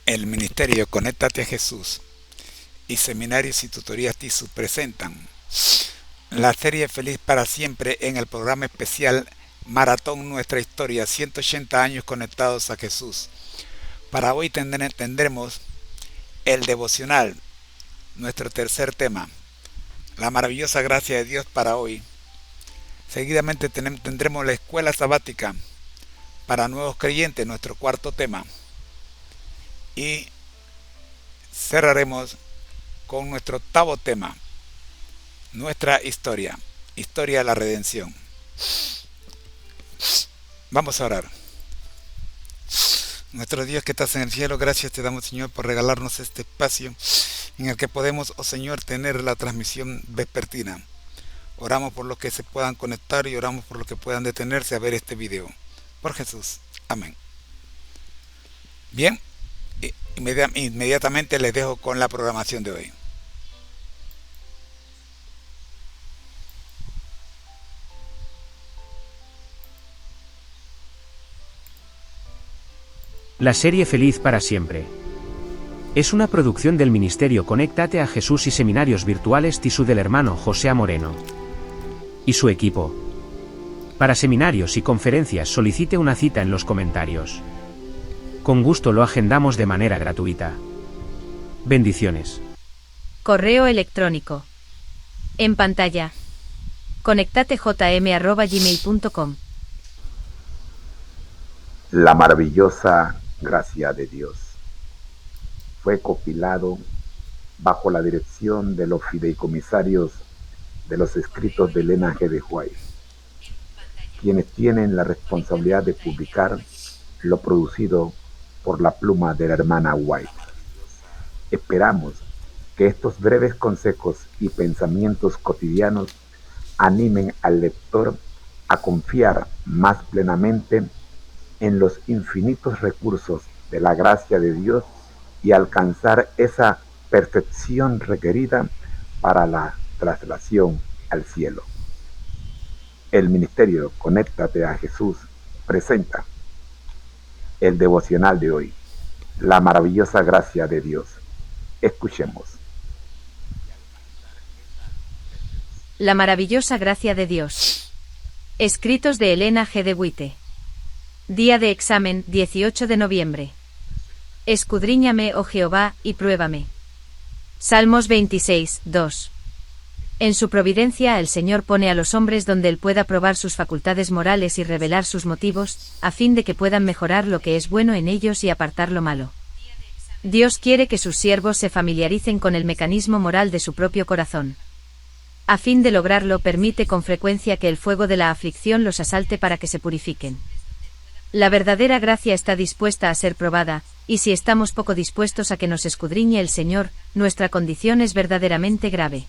El Ministerio Conéctate a Jesús y Seminarios y Tutorías TISU presentan la serie Feliz para Siempre en el programa especial Maratón Nuestra Historia, 180 años conectados a Jesús. Para hoy tendremos el devocional, nuestro tercer tema, la maravillosa gracia de Dios para hoy. Seguidamente tendremos la escuela sabática para nuevos creyentes, nuestro cuarto tema. Y cerraremos con nuestro octavo tema, nuestra historia de la redención. Vamos a orar. Nuestro Dios que estás en el cielo, gracias te damos, Señor, por regalarnos este espacio en el que podemos, oh Señor, tener la transmisión vespertina. Oramos por los que se puedan conectar y oramos por los que puedan detenerse a ver este video. Por Jesús. Amén. Bien, inmediatamente les dejo con la programación de hoy. La serie Feliz para Siempre es una producción del Ministerio Conéctate a Jesús y Seminarios Virtuales TISU del hermano José A. Moreno y su equipo. Para seminarios y conferencias solicite una cita en los comentarios. Con gusto lo agendamos de manera gratuita. Bendiciones. Correo electrónico. En pantalla. conectatejm@gmail.com. La maravillosa gracia de Dios fue compilado bajo la dirección de los fideicomisarios de los escritos de Elena G. de White, quienes tienen la responsabilidad de publicar lo producido por la pluma de la hermana White. Esperamos que estos breves consejos y pensamientos cotidianos animen al lector a confiar más plenamente en los infinitos recursos de la gracia de Dios y alcanzar esa perfección requerida para la traslación al cielo. El Ministerio Conéctate a Jesús presenta el devocional de hoy, la maravillosa gracia de Dios. Escuchemos. La maravillosa gracia de Dios. Escritos de Elena G. de White. Día de examen, 18 de noviembre. Escudriñame, oh Jehová, y pruébame. Salmos 26, 2. En su providencia el Señor pone a los hombres donde Él pueda probar sus facultades morales y revelar sus motivos, a fin de que puedan mejorar lo que es bueno en ellos y apartar lo malo. Dios quiere que sus siervos se familiaricen con el mecanismo moral de su propio corazón. A fin de lograrlo, permite con frecuencia que el fuego de la aflicción los asalte para que se purifiquen. La verdadera gracia está dispuesta a ser probada, y si estamos poco dispuestos a que nos escudriñe el Señor, nuestra condición es verdaderamente grave.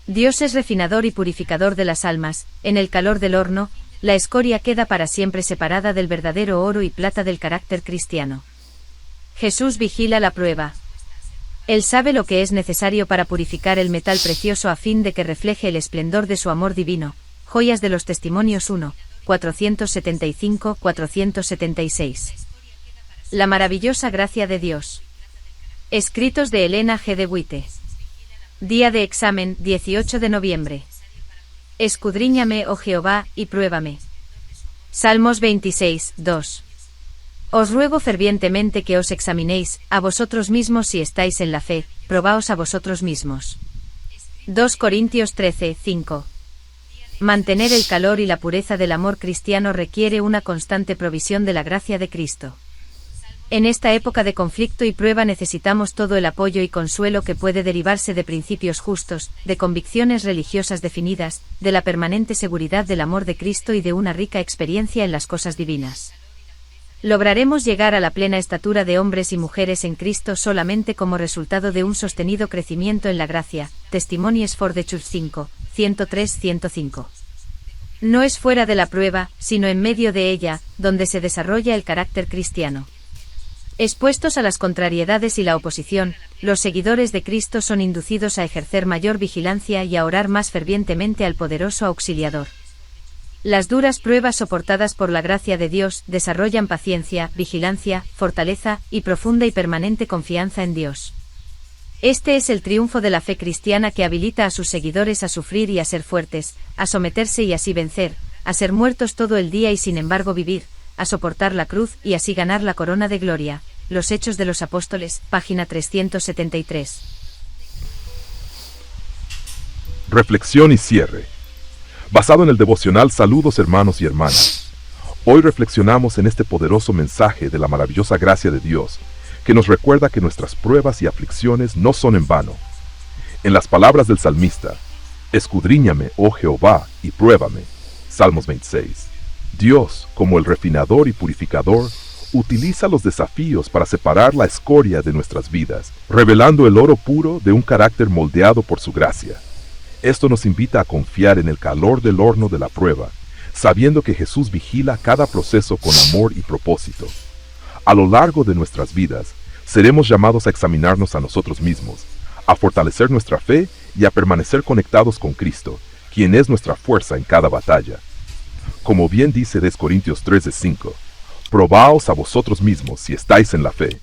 Dios es refinador y purificador de las almas. En el calor del horno, la escoria queda para siempre separada del verdadero oro y plata del carácter cristiano. Jesús vigila la prueba. Él sabe lo que es necesario para purificar el metal precioso a fin de que refleje el esplendor de su amor divino. Joyas de los Testimonios 1, 475-476. La maravillosa gracia de Dios. Escritos de Elena G. de White. Día de examen, 18 de noviembre. Escudriñame, oh Jehová, y pruébame. Salmos 26, 2. Os ruego fervientemente que os examinéis, a vosotros mismos si estáis en la fe, probaos a vosotros mismos. 2 Corintios 13, 5. Mantener el calor y la pureza del amor cristiano requiere una constante provisión de la gracia de Cristo. En esta época de conflicto y prueba necesitamos todo el apoyo y consuelo que puede derivarse de principios justos, de convicciones religiosas definidas, de la permanente seguridad del amor de Cristo y de una rica experiencia en las cosas divinas. Lograremos llegar a la plena estatura de hombres y mujeres en Cristo solamente como resultado de un sostenido crecimiento en la gracia. Testimonies for the Church 5, 103-105. No es fuera de la prueba, sino en medio de ella, donde se desarrolla el carácter cristiano. Expuestos a las contrariedades y la oposición, los seguidores de Cristo son inducidos a ejercer mayor vigilancia y a orar más fervientemente al poderoso auxiliador. Las duras pruebas soportadas por la gracia de Dios desarrollan paciencia, vigilancia, fortaleza y profunda y permanente confianza en Dios. Este es el triunfo de la fe cristiana que habilita a sus seguidores a sufrir y a ser fuertes, a someterse y así vencer, a ser muertos todo el día y sin embargo vivir, a soportar la cruz y así ganar la corona de gloria. Los Hechos de los Apóstoles, página 373. Reflexión y cierre. Basado en el devocional Saludos hermanos y hermanas. Hoy reflexionamos en este poderoso mensaje de la maravillosa gracia de Dios, que nos recuerda que nuestras pruebas y aflicciones no son en vano. En las palabras del salmista, escudriñame, oh Jehová, y pruébame. Salmos 26. Dios, como el refinador y purificador, utiliza los desafíos para separar la escoria de nuestras vidas, revelando el oro puro de un carácter moldeado por su gracia. Esto nos invita a confiar en el calor del horno de la prueba, sabiendo que Jesús vigila cada proceso con amor y propósito. A lo largo de nuestras vidas, seremos llamados a examinarnos a nosotros mismos, a fortalecer nuestra fe y a permanecer conectados con Cristo, quien es nuestra fuerza en cada batalla. Como bien dice 2 Corintios 3:5, probaos a vosotros mismos si estáis en la fe.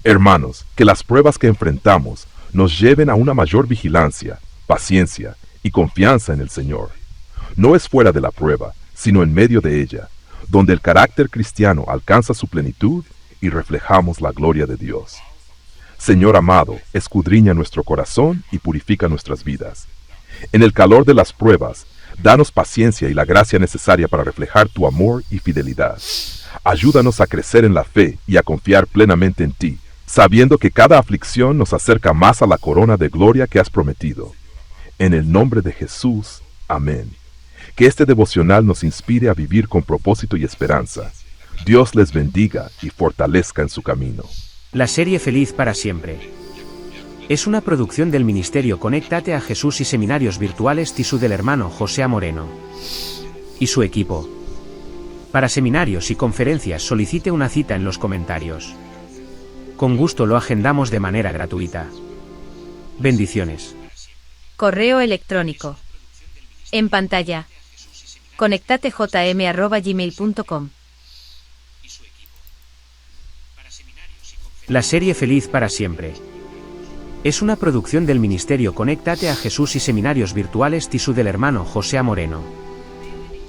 Hermanos, que las pruebas que enfrentamos nos lleven a una mayor vigilancia, paciencia y confianza en el Señor. No es fuera de la prueba, sino en medio de ella, donde el carácter cristiano alcanza su plenitud y reflejamos la gloria de Dios. Señor amado, escudriña nuestro corazón y purifica nuestras vidas. En el calor de las pruebas, danos paciencia y la gracia necesaria para reflejar tu amor y fidelidad. Ayúdanos a crecer en la fe y a confiar plenamente en ti, sabiendo que cada aflicción nos acerca más a la corona de gloria que has prometido. En el nombre de Jesús, amén. Que este devocional nos inspire a vivir con propósito y esperanza. Dios les bendiga y fortalezca en su camino. La serie Feliz para siempre es una producción del Ministerio Conéctate a Jesús y Seminarios Virtuales TISU del hermano José Moreno y su equipo. Para seminarios y conferencias solicite una cita en los comentarios. Con gusto lo agendamos de manera gratuita. Bendiciones. Correo electrónico. En pantalla. conectatejm@gmail.com. La serie Feliz para siempre es una producción del Ministerio Conéctate a Jesús y Seminarios Virtuales TISU del hermano José Moreno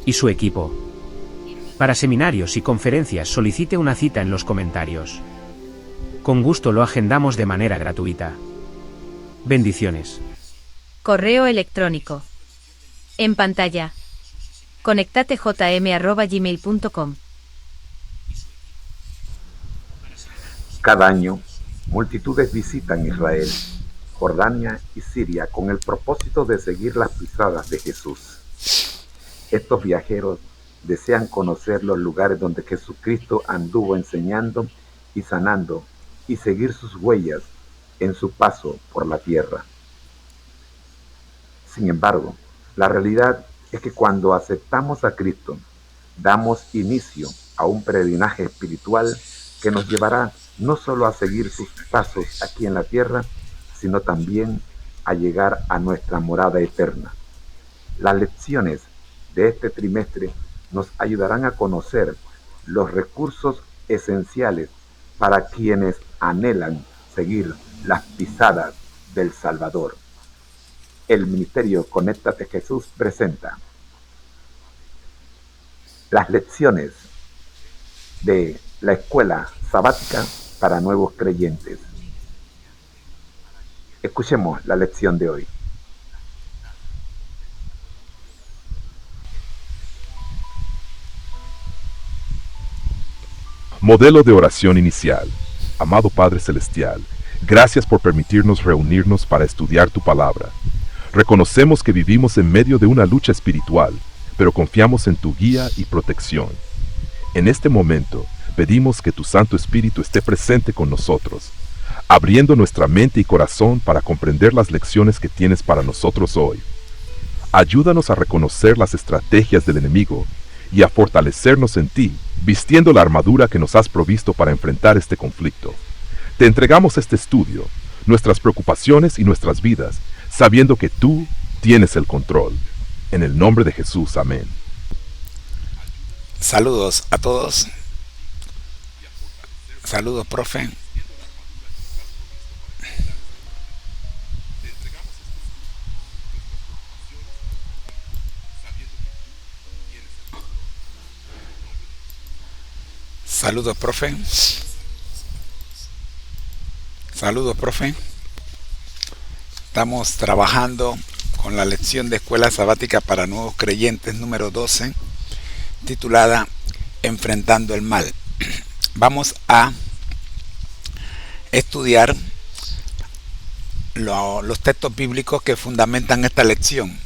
y su equipo. Para seminarios y conferencias solicite una cita en los comentarios. Con gusto lo agendamos de manera gratuita. Bendiciones. Correo electrónico. En pantalla. conectatejm@gmail.com. Cada año, multitudes visitan Israel, Jordania y Siria con el propósito de seguir las pisadas de Jesús. Estos viajeros desean conocer los lugares donde Jesucristo anduvo enseñando y sanando y seguir sus huellas en su paso por la tierra. Sin embargo, la realidad es que cuando aceptamos a Cristo, damos inicio a un peregrinaje espiritual que nos llevará no solo a seguir sus pasos aquí en la tierra, sino también a llegar a nuestra morada eterna. Las lecciones de este trimestre nos ayudarán a conocer los recursos esenciales para quienes anhelan seguir las pisadas del Salvador. El Ministerio Conéctate Jesús presenta las lecciones de la Escuela Sabática para Nuevos Creyentes. Escuchemos la lección de hoy. Modelo de oración inicial. Amado Padre Celestial, gracias por permitirnos reunirnos para estudiar tu palabra. Reconocemos que vivimos en medio de una lucha espiritual, pero confiamos en tu guía y protección. En este momento, pedimos que tu Santo Espíritu esté presente con nosotros, abriendo nuestra mente y corazón para comprender las lecciones que tienes para nosotros hoy. Ayúdanos a reconocer las estrategias del enemigo y a fortalecernos en ti, vistiendo la armadura que nos has provisto para enfrentar este conflicto. Te entregamos este estudio, nuestras preocupaciones y nuestras vidas, sabiendo que tú tienes el control. En el nombre de Jesús, amén. Saludos a todos. Saludos, profe. Saludos, profe. Saludos, profe. Estamos trabajando con la lección de Escuela Sabática para Nuevos Creyentes número 12, titulada Enfrentando el Mal. Vamos a estudiar los textos bíblicos que fundamentan esta lección.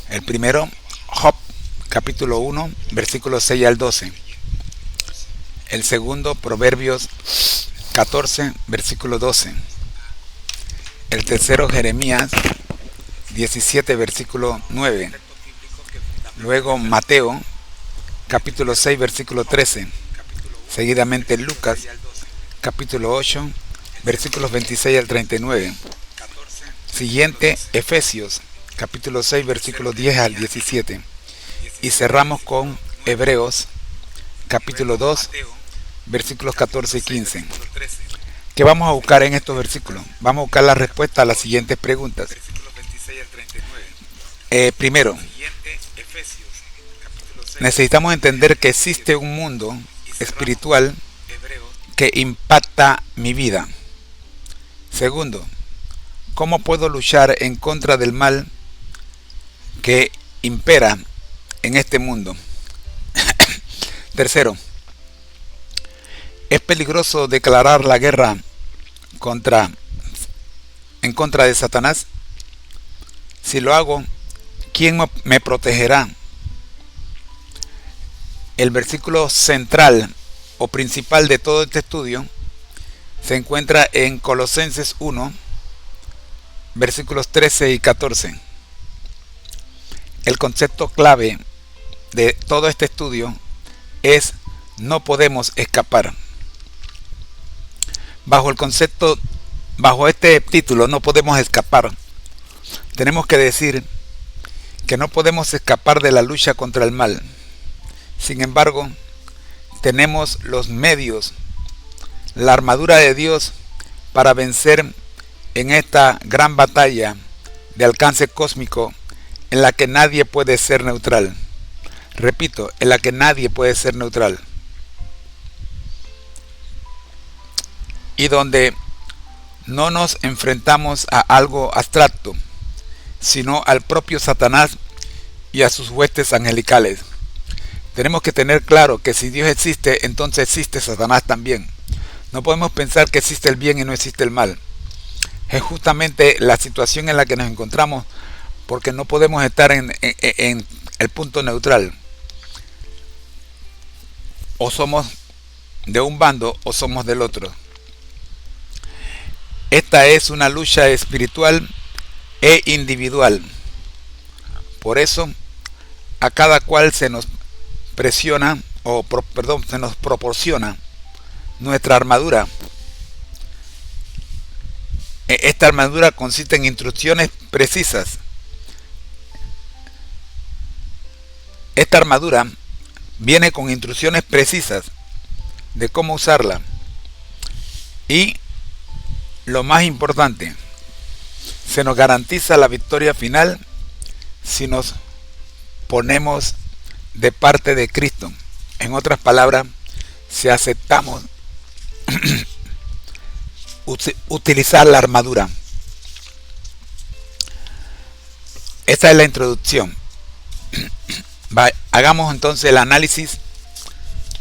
El primero, Job, capítulo 1, versículos 6 al 12. El segundo, Proverbios 14, versículo 12. El tercero, Jeremías 17, versículo 9. Luego, Mateo, capítulo 6, versículo 13. Seguidamente, Lucas, capítulo 8, versículos 26 al 39. Siguiente, Efesios, capítulo 6, versículos 10 al 17. Y cerramos con Hebreos, capítulo 2, versículos 14 y 15. ¿Qué vamos a buscar en estos versículos? Vamos a buscar la respuesta a las siguientes preguntas. Primero, necesitamos entender que existe un mundo espiritual que impacta mi vida. Segundo, ¿cómo puedo luchar en contra del mal que impera en este mundo? Tercero, ¿es peligroso declarar la guerra en contra de Satanás? Si lo hago, ¿quién me protegerá? El versículo central o principal de todo este estudio se encuentra en Colosenses 1, versículos 13 y 14. El concepto clave de todo este estudio es: no podemos escapar. Bajo este título, no podemos escapar, tenemos que decir que no podemos escapar de la lucha contra el mal. Sin embargo, tenemos los medios, la armadura de Dios para vencer en esta gran batalla de alcance cósmico en la que nadie puede ser neutral. Repito, en la que nadie puede ser neutral. Y donde no nos enfrentamos a algo abstracto, sino al propio Satanás y a sus huestes angelicales. Tenemos que tener claro que si Dios existe, entonces existe Satanás también. No podemos pensar que existe el bien y no existe el mal. Es justamente la situación en la que nos encontramos, porque no podemos estar en el punto neutral. O somos de un bando o somos del otro. Esta es una lucha espiritual e individual. Por eso, a cada cual se nos se nos proporciona nuestra armadura. Esta armadura consiste en instrucciones precisas. Esta armadura viene con instrucciones precisas de cómo usarla. Y lo más importante, se nos garantiza la victoria final si nos ponemos de parte de Cristo. En otras palabras, si aceptamos utilizar la armadura. Esta es la introducción. Hagamos entonces el análisis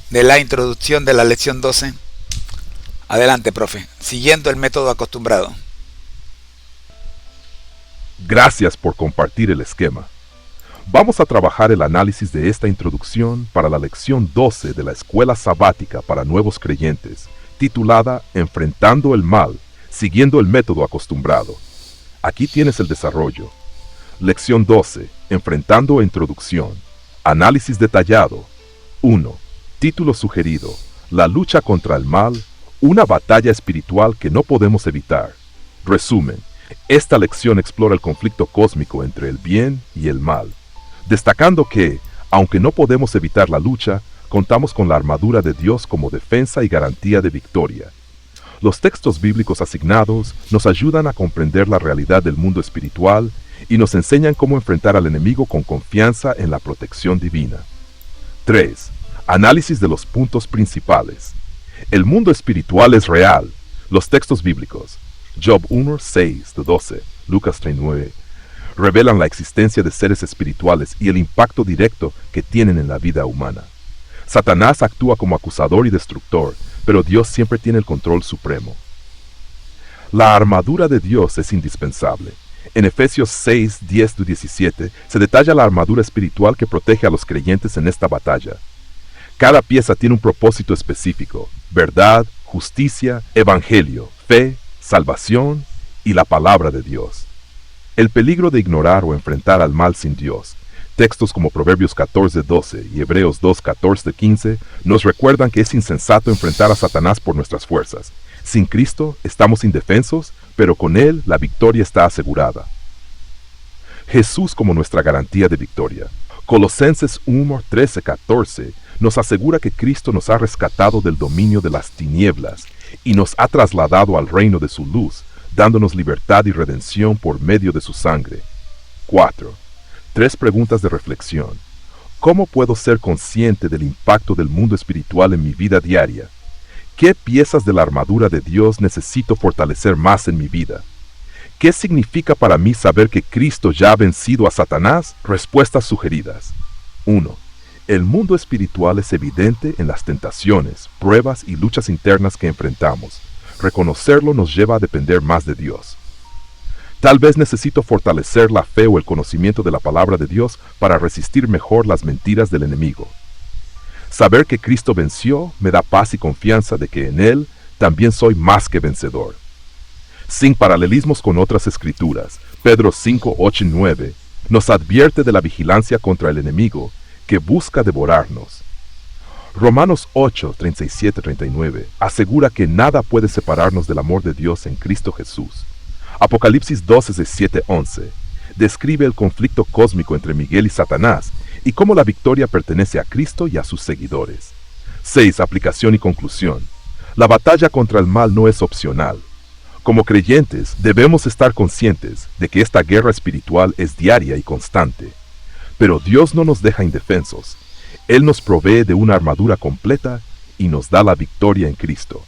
de la introducción de la lección 12. Adelante, profe, siguiendo el método acostumbrado. Gracias por compartir el esquema. Vamos a trabajar el análisis de esta introducción para la lección 12 de la Escuela Sabática para Nuevos Creyentes, titulada Enfrentando el Mal, siguiendo el método acostumbrado. Aquí tienes el desarrollo. Lección 12, Enfrentando Introducción. Análisis detallado. 1. Título sugerido: La lucha contra el mal, una batalla espiritual que no podemos evitar. Resumen: esta lección explora el conflicto cósmico entre el bien y el mal, destacando que, aunque no podemos evitar la lucha, contamos con la armadura de Dios como defensa y garantía de victoria. Los textos bíblicos asignados nos ayudan a comprender la realidad del mundo espiritual y nos enseñan cómo enfrentar al enemigo con confianza en la protección divina. 3. Análisis de los puntos principales. El mundo espiritual es real. Los textos bíblicos, Job 1, 6-12, Lucas 3:9, revelan la existencia de seres espirituales y el impacto directo que tienen en la vida humana. Satanás actúa como acusador y destructor, pero Dios siempre tiene el control supremo. La armadura de Dios es indispensable. En Efesios 6, 10-17 se detalla la armadura espiritual que protege a los creyentes en esta batalla. Cada pieza tiene un propósito específico: verdad, justicia, evangelio, fe, salvación y la palabra de Dios. El peligro de ignorar o enfrentar al mal sin Dios. Textos como Proverbios 14:12 y Hebreos 2:14-15 nos recuerdan que es insensato enfrentar a Satanás por nuestras fuerzas. Sin Cristo estamos indefensos, pero con Él la victoria está asegurada. Jesús como nuestra garantía de victoria. Colosenses 1:13-14 nos asegura que Cristo nos ha rescatado del dominio de las tinieblas y nos ha trasladado al reino de su luz, dándonos libertad y redención por medio de su sangre. 4. 3 preguntas de reflexión. ¿Cómo puedo ser consciente del impacto del mundo espiritual en mi vida diaria? ¿Qué piezas de la armadura de Dios necesito fortalecer más en mi vida? ¿Qué significa para mí saber que Cristo ya ha vencido a Satanás? Respuestas sugeridas. 1. El mundo espiritual es evidente en las tentaciones, pruebas y luchas internas que enfrentamos. Reconocerlo nos lleva a depender más de Dios. Tal vez necesito fortalecer la fe o el conocimiento de la palabra de Dios para resistir mejor las mentiras del enemigo. Saber que Cristo venció me da paz y confianza de que en Él también soy más que vencedor. Sin paralelismos con otras escrituras, Pedro 5, 8 y 9 nos advierte de la vigilancia contra el enemigo que busca devorarnos. Romanos 8, 37-39 asegura que nada puede separarnos del amor de Dios en Cristo Jesús. Apocalipsis 12, 7-11 describe el conflicto cósmico entre Miguel y Satanás y cómo la victoria pertenece a Cristo y a sus seguidores. 6. Aplicación y conclusión. La batalla contra el mal no es opcional. Como creyentes, debemos estar conscientes de que esta guerra espiritual es diaria y constante. Pero Dios no nos deja indefensos. Él nos provee de una armadura completa y nos da la victoria en Cristo.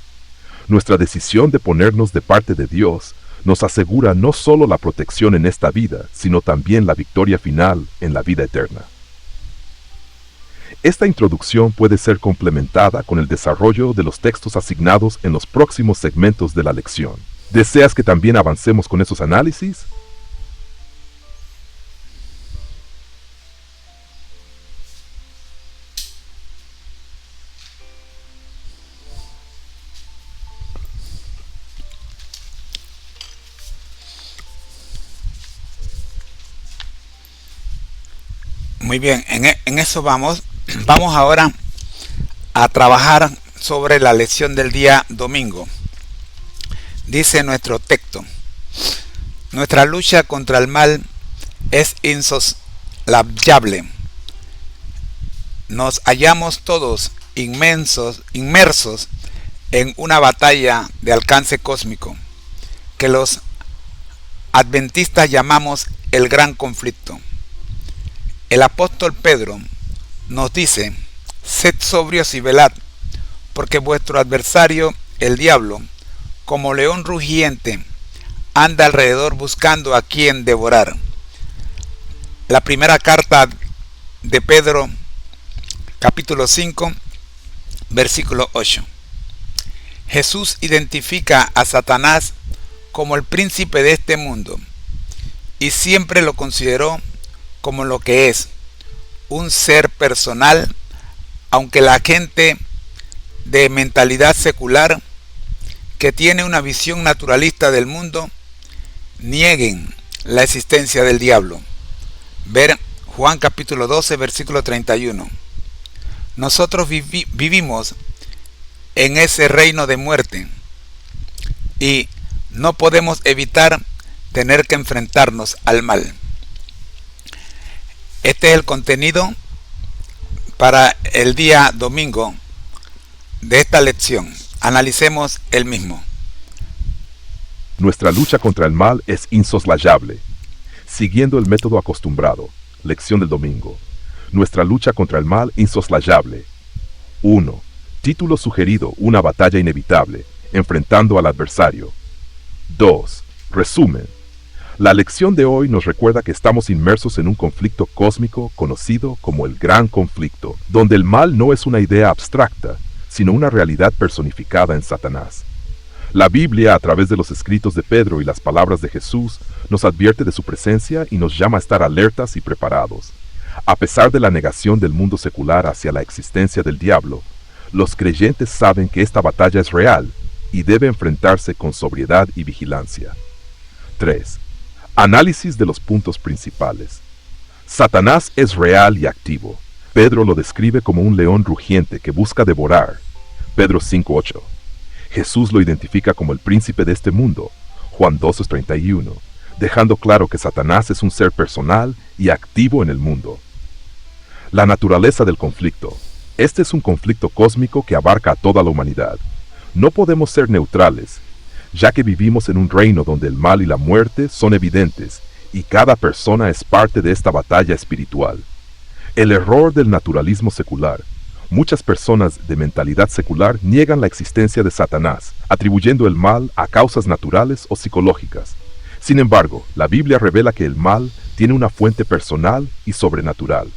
Nuestra decisión de ponernos de parte de Dios nos asegura no solo la protección en esta vida, sino también la victoria final en la vida eterna. Esta introducción puede ser complementada con el desarrollo de los textos asignados en los próximos segmentos de la lección. ¿Deseas que también avancemos con esos análisis? Muy bien, en eso vamos. Vamos ahora a trabajar sobre la lección del día domingo. Dice nuestro texto: nuestra lucha contra el mal es insoslayable. Nos hallamos todos inmersos en una batalla de alcance cósmico que los adventistas llamamos el gran conflicto. El apóstol Pedro nos dice: sed sobrios y velad, porque vuestro adversario, el diablo, como león rugiente, anda alrededor buscando a quien devorar. La primera carta de Pedro, capítulo 5, versículo 8. Jesús identifica a Satanás como el príncipe de este mundo y siempre lo consideró como lo que es, un ser personal, aunque la gente de mentalidad secular que tiene una visión naturalista del mundo nieguen la existencia del diablo. Ver Juan capítulo 12 versículo 31. Nosotros vivimos en ese reino de muerte y no podemos evitar tener que enfrentarnos al mal. Este es el contenido para el día domingo de esta lección. Analicemos el mismo. Nuestra lucha contra el mal es insoslayable. Siguiendo el método acostumbrado. Lección del domingo. Nuestra lucha contra el mal insoslayable. 1. Título sugerido: una batalla inevitable, enfrentando al adversario. 2. Resumen. La lección de hoy nos recuerda que estamos inmersos en un conflicto cósmico conocido como el Gran Conflicto, donde el mal no es una idea abstracta, sino una realidad personificada en Satanás. La Biblia, a través de los escritos de Pedro y las palabras de Jesús, nos advierte de su presencia y nos llama a estar alertas y preparados. A pesar de la negación del mundo secular hacia la existencia del diablo, los creyentes saben que esta batalla es real y debe enfrentarse con sobriedad y vigilancia. 3. Análisis de los puntos principales. Satanás es real y activo. Pedro lo describe como un león rugiente que busca devorar. Pedro 5:8. Jesús lo identifica como el príncipe de este mundo. Juan 12:31, dejando claro que Satanás es un ser personal y activo en el mundo. La naturaleza del conflicto. Este es un conflicto cósmico que abarca a toda la humanidad. No podemos ser neutrales, ya que vivimos en un reino donde el mal y la muerte son evidentes, y cada persona es parte de esta batalla espiritual. El error del naturalismo secular. Muchas personas de mentalidad secular niegan la existencia de Satanás, atribuyendo el mal a causas naturales o psicológicas. Sin embargo, la Biblia revela que el mal tiene una fuente personal y sobrenatural.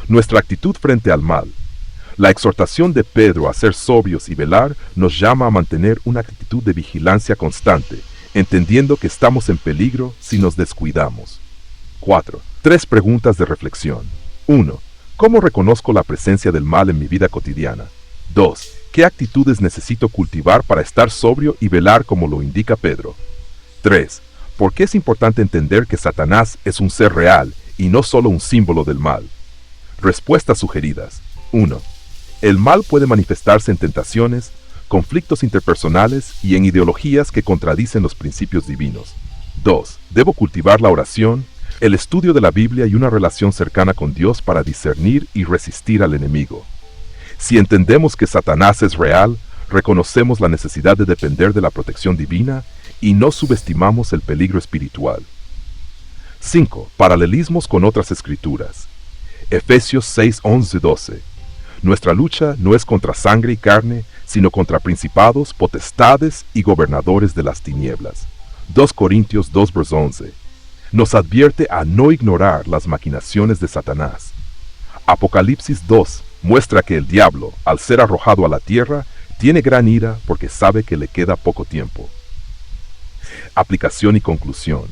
Nuestra actitud frente al mal. La exhortación de Pedro a ser sobrios y velar nos llama a mantener una actitud de vigilancia constante, entendiendo que estamos en peligro si nos descuidamos. 4. 3 preguntas de reflexión. 1. ¿Cómo reconozco la presencia del mal en mi vida cotidiana? 2. ¿Qué actitudes necesito cultivar para estar sobrio y velar como lo indica Pedro? 3. ¿Por qué es importante entender que Satanás es un ser real y no solo un símbolo del mal? Respuestas sugeridas. 1. El mal puede manifestarse en tentaciones, conflictos interpersonales y en ideologías que contradicen los principios divinos. 2. Debo cultivar la oración, el estudio de la Biblia y una relación cercana con Dios para discernir y resistir al enemigo. Si entendemos que Satanás es real, reconocemos la necesidad de depender de la protección divina y no subestimamos el peligro espiritual. 5. Paralelismos con otras escrituras. Efesios 6, 11, 12. Nuestra lucha no es contra sangre y carne, sino contra principados, potestades y gobernadores de las tinieblas. 2 Corintios 2, verso 11. Nos advierte a no ignorar las maquinaciones de Satanás. Apocalipsis 2 muestra que el diablo, al ser arrojado a la tierra, tiene gran ira porque sabe que le queda poco tiempo. Aplicación y conclusión.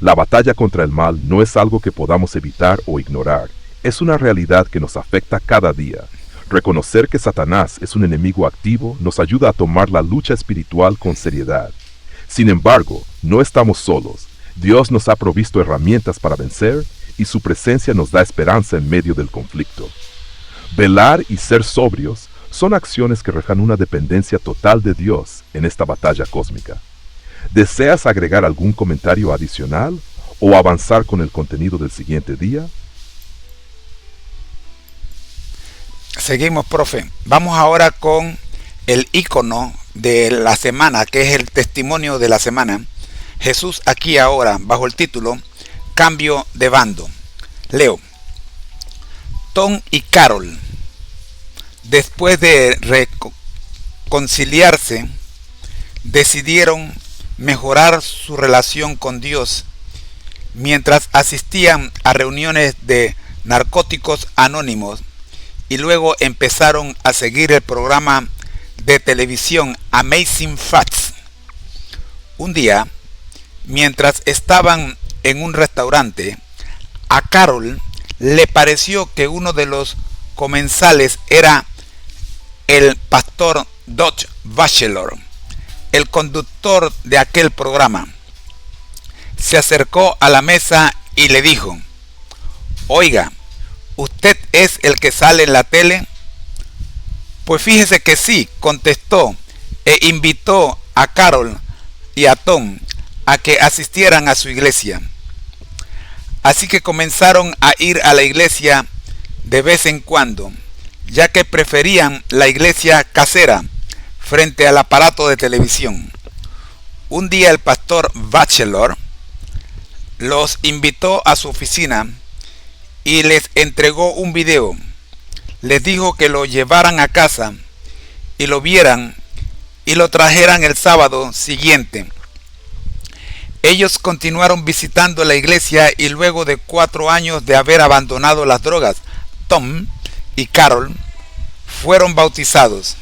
La batalla contra el mal no es algo que podamos evitar o ignorar, es una realidad que nos afecta cada día. Reconocer que Satanás es un enemigo activo nos ayuda a tomar la lucha espiritual con seriedad. Sin embargo, no estamos solos. Dios nos ha provisto herramientas para vencer y su presencia nos da esperanza en medio del conflicto. Velar y ser sobrios son acciones que reflejan una dependencia total de Dios en esta batalla cósmica. ¿Deseas agregar algún comentario adicional o avanzar con el contenido del siguiente día? Seguimos, profe. Vamos ahora con el icono de la semana, que es el testimonio de la semana. Jesús aquí y ahora, bajo el título Cambio de bando. Leo. Tom y Carol, después de reconciliarse, decidieron mejorar su relación con Dios mientras asistían a reuniones de Narcóticos Anónimos y luego empezaron a seguir el programa de televisión Amazing Facts. Un día, mientras estaban en un restaurante, a Carol le pareció que uno de los comensales era el pastor Dodge Bachelor, el conductor de aquel programa. Se acercó a la mesa y le dijo: «Oiga, ¿usted es el que sale en la tele?». «Pues fíjese que sí», contestó, e invitó a Carol y a Tom a que asistieran a su iglesia. Así que comenzaron a ir a la iglesia de vez en cuando, ya que preferían la iglesia casera frente al aparato de televisión. Un día el pastor Batchelor los invitó a su oficina y les entregó un video. Les dijo que lo llevaran a casa y lo vieran y lo trajeran el sábado siguiente. Ellos continuaron visitando la iglesia y luego de 4 años de haber abandonado las drogas, Tom y Carol fueron bautizados.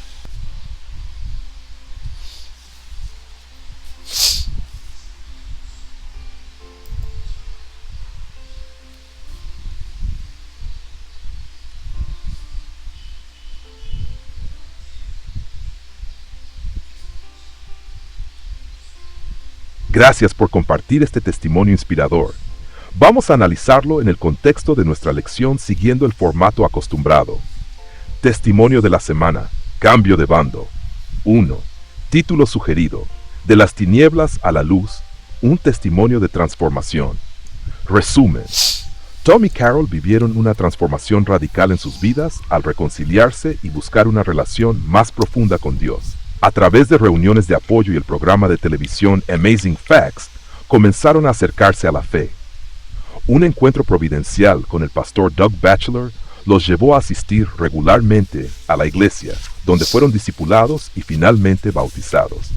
Gracias por compartir este testimonio inspirador. Vamos a analizarlo en el contexto de nuestra lección siguiendo el formato acostumbrado. Testimonio de la semana. Cambio de bando. 1. Título sugerido. De las tinieblas a la luz. Un testimonio de transformación. Resumen. Tom y Carol vivieron una transformación radical en sus vidas al reconciliarse y buscar una relación más profunda con Dios. A través de reuniones de apoyo y el programa de televisión Amazing Facts, comenzaron a acercarse a la fe. Un encuentro providencial con el pastor Doug Batchelor los llevó a asistir regularmente a la iglesia, donde fueron discipulados y finalmente bautizados.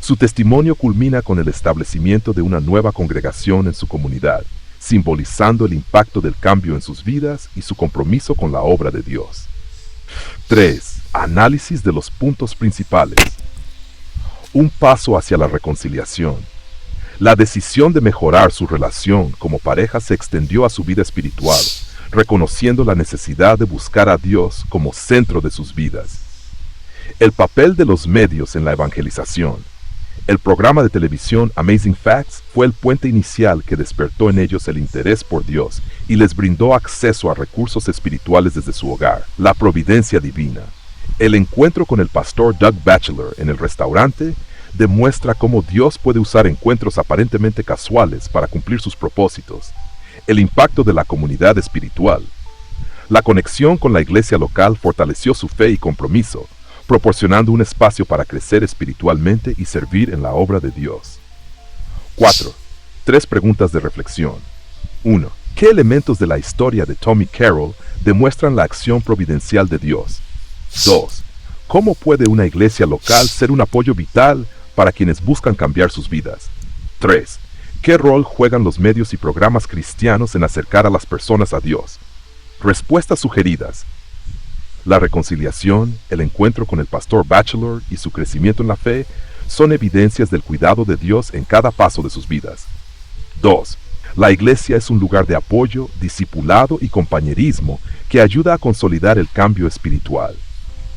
Su testimonio culmina con el establecimiento de una nueva congregación en su comunidad, simbolizando el impacto del cambio en sus vidas y su compromiso con la obra de Dios. 3. Análisis de los puntos principales. Un paso hacia la reconciliación. La decisión de mejorar su relación como pareja se extendió a su vida espiritual, reconociendo la necesidad de buscar a Dios como centro de sus vidas. El papel de los medios en la evangelización. El programa de televisión Amazing Facts fue el puente inicial que despertó en ellos el interés por Dios y les brindó acceso a recursos espirituales desde su hogar. La providencia divina. El encuentro con el pastor Doug Batchelor en el restaurante demuestra cómo Dios puede usar encuentros aparentemente casuales para cumplir sus propósitos. El impacto de la comunidad espiritual. La conexión con la iglesia local fortaleció su fe y compromiso, proporcionando un espacio para crecer espiritualmente y servir en la obra de Dios. 4. 3 preguntas de reflexión. 1. ¿Qué elementos de la historia de Tom y Carol demuestran la acción providencial de Dios? 2. ¿Cómo puede una iglesia local ser un apoyo vital para quienes buscan cambiar sus vidas? 3. ¿Qué rol juegan los medios y programas cristianos en acercar a las personas a Dios? Respuestas sugeridas. La reconciliación, el encuentro con el pastor Batchelor y su crecimiento en la fe son evidencias del cuidado de Dios en cada paso de sus vidas. 2. La iglesia es un lugar de apoyo, discipulado y compañerismo que ayuda a consolidar el cambio espiritual.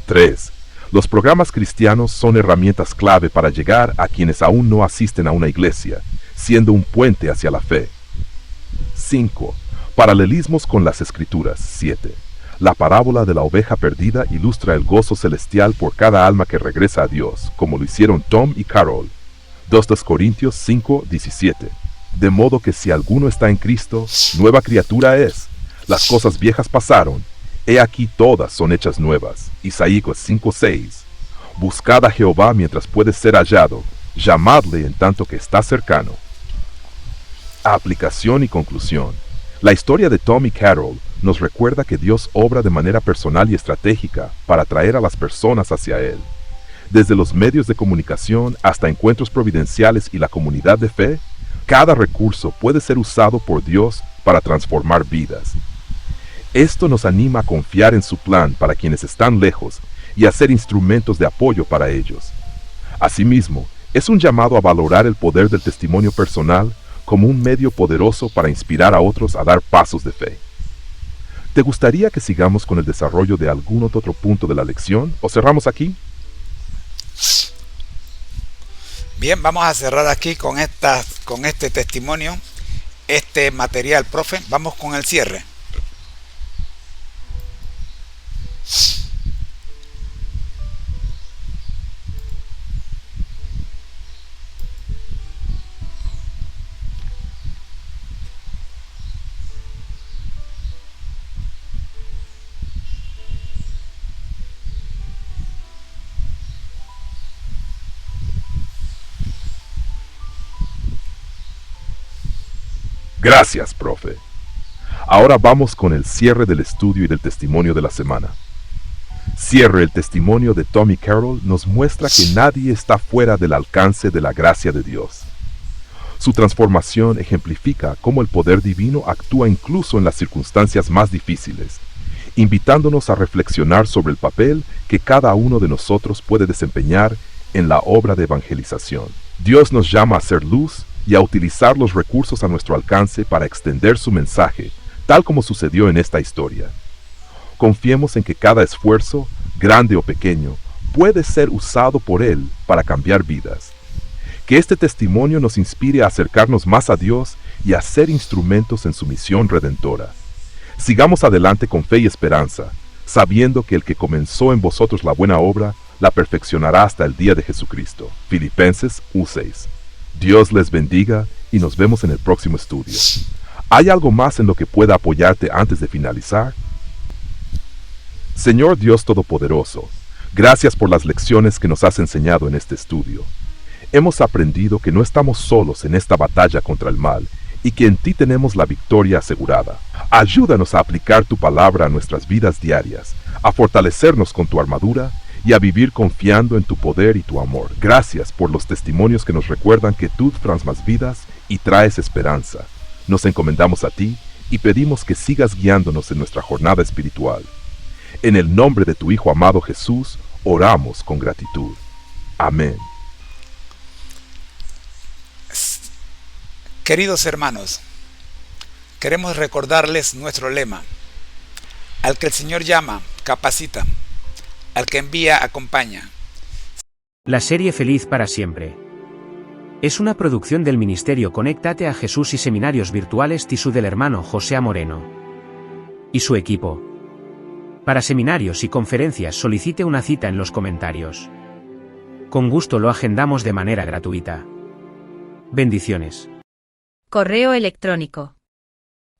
3. Los programas cristianos son herramientas clave para llegar a quienes aún no asisten a una iglesia, siendo un puente hacia la fe. 5. Paralelismos con las Escrituras. 7. La parábola de la oveja perdida ilustra el gozo celestial por cada alma que regresa a Dios, como lo hicieron Tom y Carol. 2 Corintios 5:17. De modo que si alguno está en Cristo, nueva criatura es. Las cosas viejas pasaron, he aquí todas son hechas nuevas. Isaías 5:6. Buscad a Jehová mientras puede ser hallado, llamadle en tanto que está cercano. Aplicación y conclusión. La historia de Tom y Carol nos recuerda que Dios obra de manera personal y estratégica para atraer a las personas hacia Él. Desde los medios de comunicación hasta encuentros providenciales y la comunidad de fe, cada recurso puede ser usado por Dios para transformar vidas. Esto nos anima a confiar en su plan para quienes están lejos y a ser instrumentos de apoyo para ellos. Asimismo, es un llamado a valorar el poder del testimonio personal como un medio poderoso para inspirar a otros a dar pasos de fe. ¿Te gustaría que sigamos con el desarrollo de algún otro punto de la lección o cerramos aquí? Bien, vamos a cerrar aquí con este testimonio, este material, profe. Vamos con el cierre. Gracias, profe. Ahora vamos con el cierre del estudio y del testimonio de la semana. Cierre el testimonio de Tommy Carroll nos muestra que nadie está fuera del alcance de la gracia de Dios. Su transformación ejemplifica cómo el poder divino actúa incluso en las circunstancias más difíciles, invitándonos a reflexionar sobre el papel que cada uno de nosotros puede desempeñar en la obra de evangelización. Dios nos llama a ser luz y a utilizar los recursos a nuestro alcance para extender su mensaje, tal como sucedió en esta historia. Confiemos en que cada esfuerzo, grande o pequeño, puede ser usado por Él para cambiar vidas. Que este testimonio nos inspire a acercarnos más a Dios y a ser instrumentos en su misión redentora. Sigamos adelante con fe y esperanza, sabiendo que el que comenzó en vosotros la buena obra, la perfeccionará hasta el día de Jesucristo. Filipenses 1:6. Dios les bendiga y nos vemos en el próximo estudio. ¿Hay algo más en lo que pueda apoyarte antes de finalizar? Señor Dios Todopoderoso, gracias por las lecciones que nos has enseñado en este estudio. Hemos aprendido que no estamos solos en esta batalla contra el mal y que en ti tenemos la victoria asegurada. Ayúdanos a aplicar tu palabra a nuestras vidas diarias, a fortalecernos con tu armadura y a vivir confiando en tu poder y tu amor. Gracias por los testimonios que nos recuerdan que tú transformas vidas y traes esperanza. Nos encomendamos a ti y pedimos que sigas guiándonos en nuestra jornada espiritual. En el nombre de tu Hijo amado Jesús, oramos con gratitud. Amén. Queridos hermanos, queremos recordarles nuestro lema: al que el Señor llama, capacita; al que envía, acompaña. La serie Feliz para Siempre es una producción del Ministerio Conéctate a Jesús y Seminarios Virtuales TISU del hermano José Moreno y su equipo. Para seminarios y conferencias solicite una cita en los comentarios. Con gusto lo agendamos de manera gratuita. Bendiciones. Correo electrónico.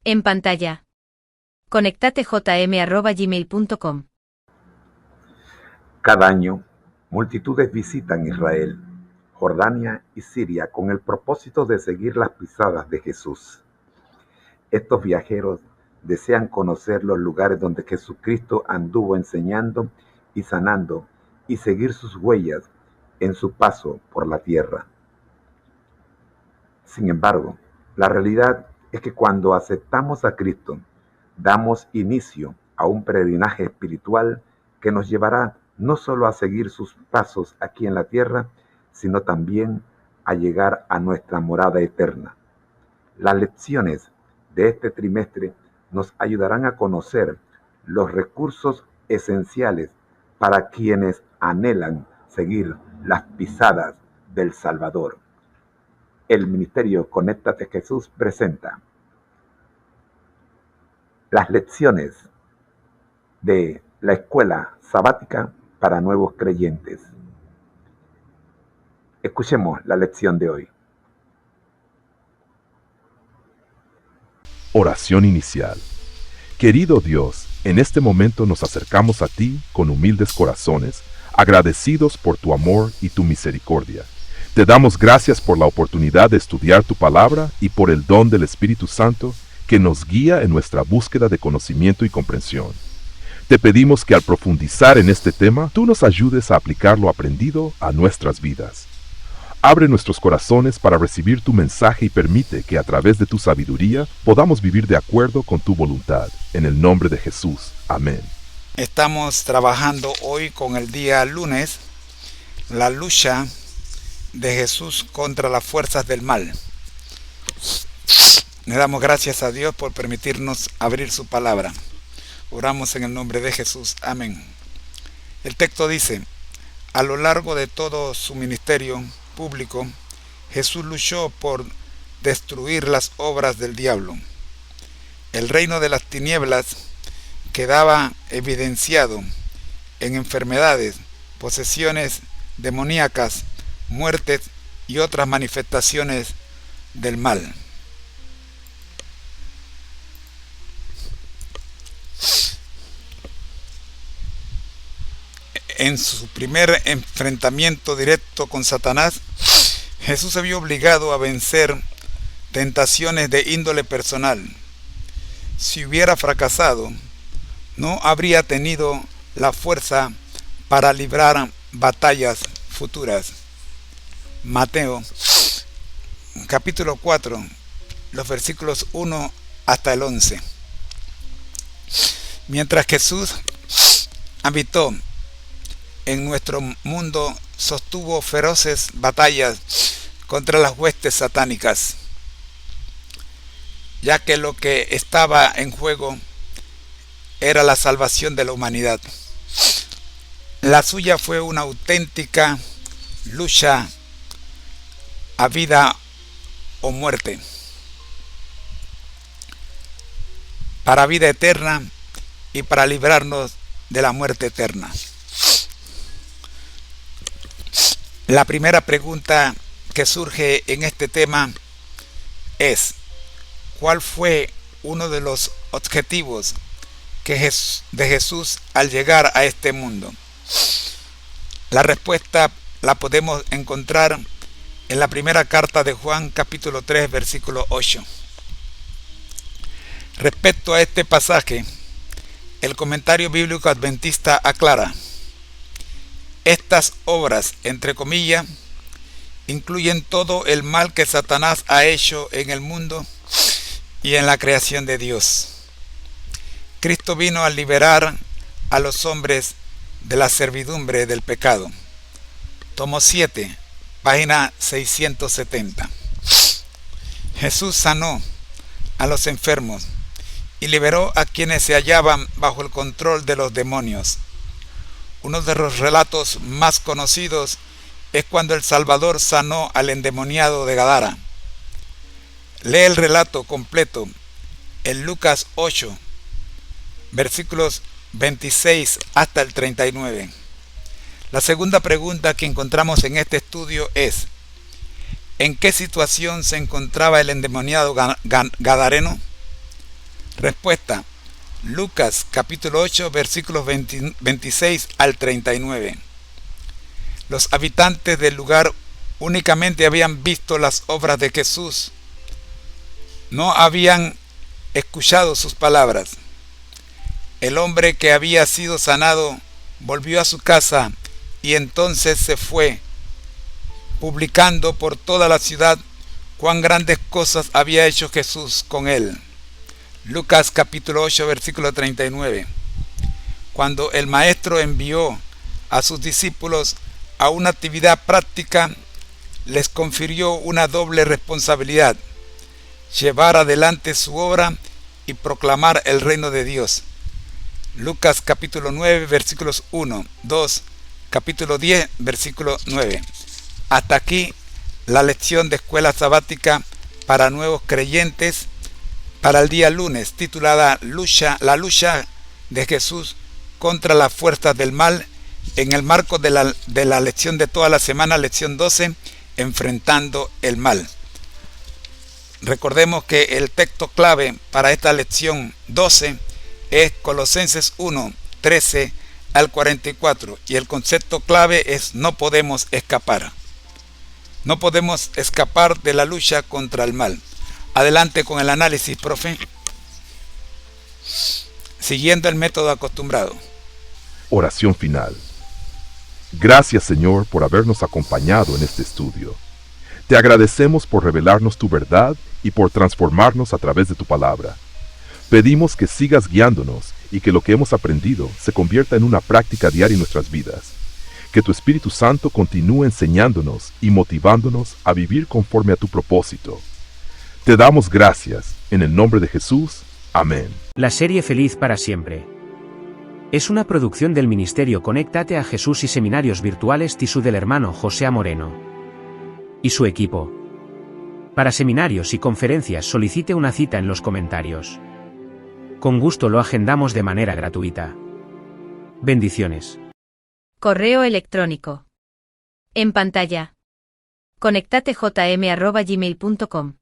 En pantalla. conectatejm@gmail.com. Cada año, multitudes visitan Israel, Jordania y Siria con el propósito de seguir las pisadas de Jesús. Estos viajeros desean conocer los lugares donde Jesucristo anduvo enseñando y sanando y seguir sus huellas en su paso por la tierra. Sin embargo, la realidad es que cuando aceptamos a Cristo, damos inicio a un peregrinaje espiritual que nos llevará no solo a seguir sus pasos aquí en la tierra, sino también a llegar a nuestra morada eterna. Las lecciones de este trimestre nos ayudarán a conocer los recursos esenciales para quienes anhelan seguir las pisadas del Salvador. El Ministerio Conéctate Jesús presenta las lecciones de la Escuela Sabática para Nuevos Creyentes. Escuchemos la lección de hoy. Oración inicial. Querido Dios, en este momento nos acercamos a ti con humildes corazones, agradecidos por tu amor y tu misericordia. Te damos gracias por la oportunidad de estudiar tu palabra y por el don del Espíritu Santo que nos guía en nuestra búsqueda de conocimiento y comprensión. Te pedimos que al profundizar en este tema, tú nos ayudes a aplicar lo aprendido a nuestras vidas. Abre nuestros corazones para recibir tu mensaje y permite que a través de tu sabiduría podamos vivir de acuerdo con tu voluntad. En el nombre de Jesús. Amén. Estamos trabajando hoy con el día lunes, la lucha de Jesús contra las fuerzas del mal. Le damos gracias a Dios por permitirnos abrir su palabra. Oramos en el nombre de Jesús. Amén. El texto dice: a lo largo de todo su ministerio público, Jesús luchó por destruir las obras del diablo. El reino de las tinieblas quedaba evidenciado en enfermedades, posesiones demoníacas, muertes y otras manifestaciones del mal. En su primer enfrentamiento directo con Satanás, Jesús se vio obligado a vencer tentaciones de índole personal. Si hubiera fracasado, no habría tenido la fuerza para librar batallas futuras. Mateo, capítulo 4, los versículos 1 hasta el 11. Mientras Jesús habitó en nuestro mundo, sostuvo feroces batallas contra las huestes satánicas, ya que lo que estaba en juego era la salvación de la humanidad. La suya fue una auténtica lucha a vida o muerte, para vida eterna y para librarnos de la muerte eterna. La primera pregunta que surge en este tema es: ¿cuál fue uno de los objetivos de Jesús al llegar a este mundo? La respuesta la podemos encontrar en la primera carta de Juan, capítulo 3, versículo 8. Respecto a este pasaje, el comentario bíblico adventista aclara: estas obras, entre comillas, incluyen todo el mal que Satanás ha hecho en el mundo y en la creación de Dios. Cristo vino a liberar a los hombres de la servidumbre del pecado. Tomo 7, página 670. Jesús sanó a los enfermos y liberó a quienes se hallaban bajo el control de los demonios. Uno de los relatos más conocidos es cuando el Salvador sanó al endemoniado de Gadara. Lee el relato completo en Lucas 8, versículos 26 hasta el 39. La segunda pregunta que encontramos en este estudio es: ¿en qué situación se encontraba el endemoniado gadareno? Respuesta: Lucas capítulo 8, versículos 26 al 39. Los habitantes del lugar únicamente habían visto las obras de Jesús, no habían escuchado sus palabras. El hombre que había sido sanado volvió a su casa y entonces se fue, publicando por toda la ciudad cuán grandes cosas había hecho Jesús con él. Lucas capítulo 8, versículo 39. Cuando el maestro envió a sus discípulos a una actividad práctica, les confirió una doble responsabilidad: llevar adelante su obra y proclamar el reino de Dios. Lucas capítulo 9, versículos 1, 2, capítulo 10, versículo 9. Hasta aquí la lección de escuela sabática para nuevos creyentes para el día lunes, titulada La lucha de Jesús contra las fuerzas del mal, en el marco de la lección de toda la semana, lección 12, Enfrentando el mal. Recordemos que el texto clave para esta lección 12 es Colosenses 1, 13 al 44, y el concepto clave es: no podemos escapar. No podemos escapar de la lucha contra el mal. Adelante con el análisis, profe. Siguiendo el método acostumbrado. Oración final. Gracias, Señor, por habernos acompañado en este estudio. Te agradecemos por revelarnos tu verdad y por transformarnos a través de tu palabra. Pedimos que sigas guiándonos y que lo que hemos aprendido se convierta en una práctica diaria en nuestras vidas. Que tu Espíritu Santo continúe enseñándonos y motivándonos a vivir conforme a tu propósito. Te damos gracias, en el nombre de Jesús. Amén. La serie Feliz para siempre es una producción del Ministerio Conéctate a Jesús y Seminarios Virtuales TISU del hermano José Moreno y su equipo. Para seminarios y conferencias solicite una cita en los comentarios. Con gusto lo agendamos de manera gratuita. Bendiciones. Correo electrónico. En pantalla. conectatejm@gmail.com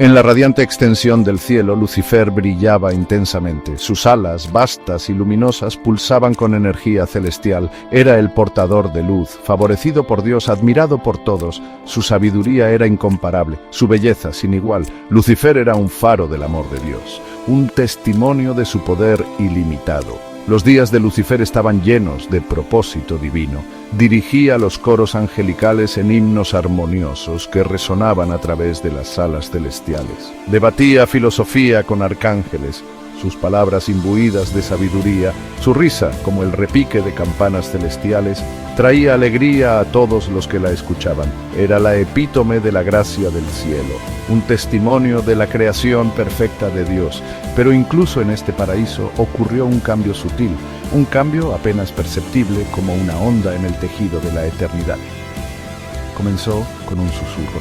En la radiante extensión del cielo, Lucifer brillaba intensamente. Sus alas, vastas y luminosas, pulsaban con energía celestial. Era el portador de luz, favorecido por Dios, admirado por todos. Su sabiduría era incomparable, su belleza sin igual. Lucifer era un faro del amor de Dios, un testimonio de su poder ilimitado. Los días de Lucifer estaban llenos de propósito divino. Dirigía los coros angelicales en himnos armoniosos que resonaban a través de las salas celestiales. Debatía filosofía con arcángeles, sus palabras imbuidas de sabiduría, su risa, como el repique de campanas celestiales, traía alegría a todos los que la escuchaban. Era la epítome de la gracia del cielo, un testimonio de la creación perfecta de Dios. Pero incluso en este paraíso ocurrió un cambio sutil, un cambio apenas perceptible como una onda en el tejido de la eternidad. Comenzó con un susurro.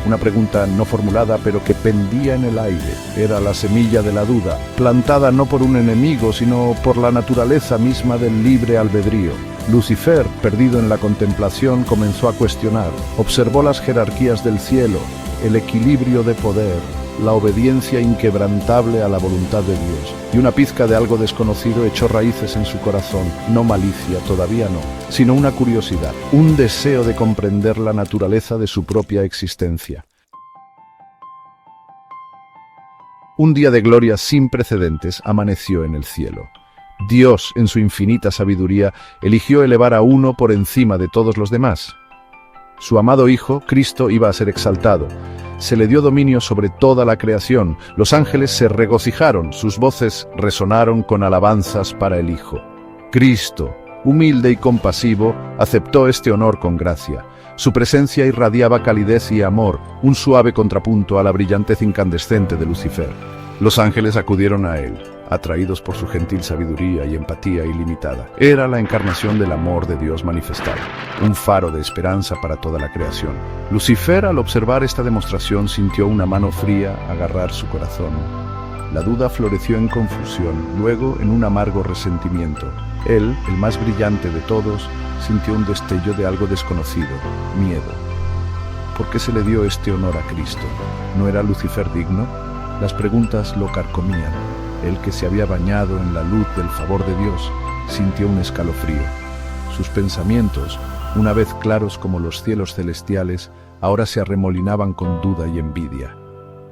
Una pregunta no formulada, pero que pendía en el aire. Era la semilla de la duda, plantada no por un enemigo, sino por la naturaleza misma del libre albedrío. Lucifer, perdido en la contemplación, comenzó a cuestionar. Observó las jerarquías del cielo, el equilibrio de poder, la obediencia inquebrantable a la voluntad de Dios. Y una pizca de algo desconocido echó raíces en su corazón. No malicia, todavía no, sino una curiosidad, un deseo de comprender la naturaleza de su propia existencia. Un día de gloria sin precedentes amaneció en el cielo. Dios, en su infinita sabiduría, eligió elevar a uno por encima de todos los demás. Su amado Hijo, Cristo, iba a ser exaltado. Se le dio dominio sobre toda la creación. Los ángeles se regocijaron, sus voces resonaron con alabanzas para el Hijo. Cristo, humilde y compasivo, aceptó este honor con gracia. Su presencia irradiaba calidez y amor, un suave contrapunto a la brillantez incandescente de Lucifer. Los ángeles acudieron a él, atraídos por su gentil sabiduría y empatía ilimitada. Era la encarnación del amor de Dios manifestado, un faro de esperanza para toda la creación. Lucifer, al observar esta demostración, sintió una mano fría agarrar su corazón. La duda floreció en confusión, luego en un amargo resentimiento. Él, el más brillante de todos, sintió un destello de algo desconocido, miedo. ¿Por qué se le dio este honor a Cristo? ¿No era Lucifer digno? Las preguntas lo carcomían. Él, que se había bañado en la luz del favor de Dios, sintió un escalofrío. Sus pensamientos, una vez claros como los cielos celestiales, ahora se arremolinaban con duda y envidia.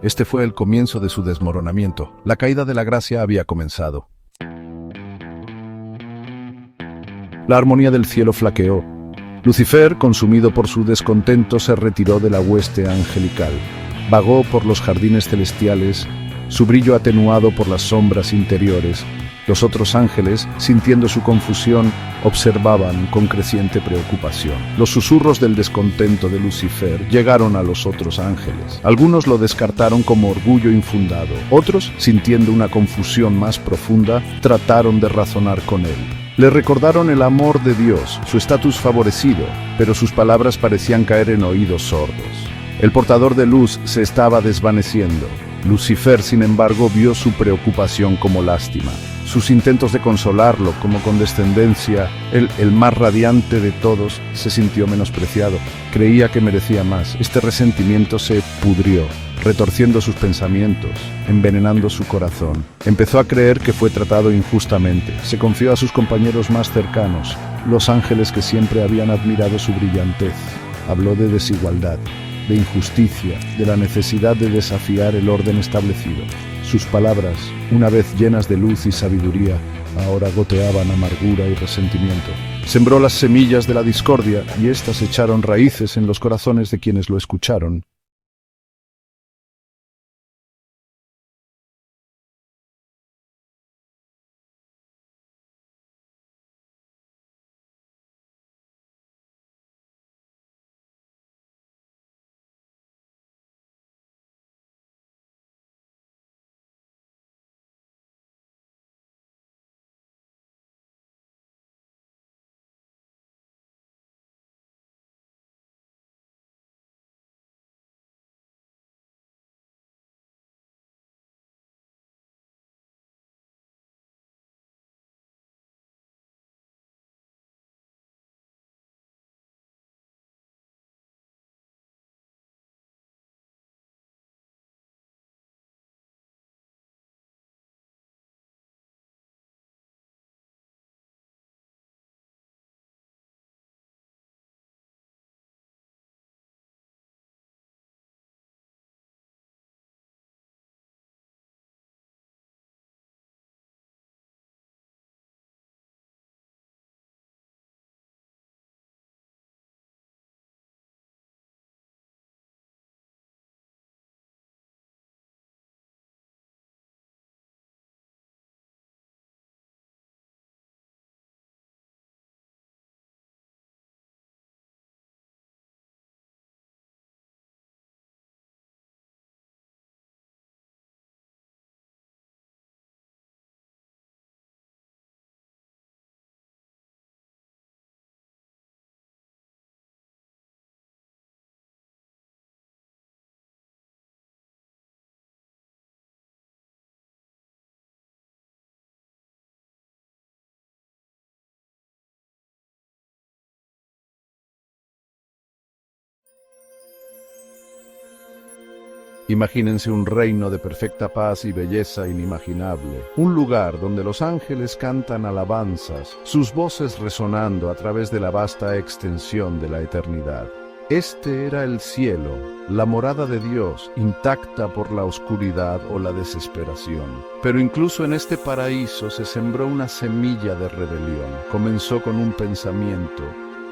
Este fue el comienzo de su desmoronamiento. La caída de la gracia había comenzado. La armonía del cielo flaqueó. Lucifer, consumido por su descontento, se retiró de la hueste angelical. Vagó por los jardines celestiales, su brillo atenuado por las sombras interiores. Los otros ángeles, sintiendo su confusión, observaban con creciente preocupación. Los susurros del descontento de Lucifer llegaron a los otros ángeles. Algunos lo descartaron como orgullo infundado. Otros, sintiendo una confusión más profunda, trataron de razonar con él. Le recordaron el amor de Dios, su estatus favorecido, pero sus palabras parecían caer en oídos sordos. El portador de luz se estaba desvaneciendo. Lucifer, sin embargo, vio su preocupación como lástima. Sus intentos de consolarlo como condescendencia, el más radiante de todos, se sintió menospreciado. Creía que merecía más. Este resentimiento se pudrió, retorciendo sus pensamientos, envenenando su corazón. Empezó a creer que fue tratado injustamente. Se confió a sus compañeros más cercanos, los ángeles que siempre habían admirado su brillantez. Habló de desigualdad, de injusticia, de la necesidad de desafiar el orden establecido. Sus palabras, una vez llenas de luz y sabiduría, ahora goteaban amargura y resentimiento. Sembró las semillas de la discordia y éstas echaron raíces en los corazones de quienes lo escucharon. Imagínense un reino de perfecta paz y belleza inimaginable, un lugar donde los ángeles cantan alabanzas, sus voces resonando a través de la vasta extensión de la eternidad. Este era el cielo, la morada de Dios, intacta por la oscuridad o la desesperación. Pero incluso en este paraíso se sembró una semilla de rebelión. Comenzó con un pensamiento,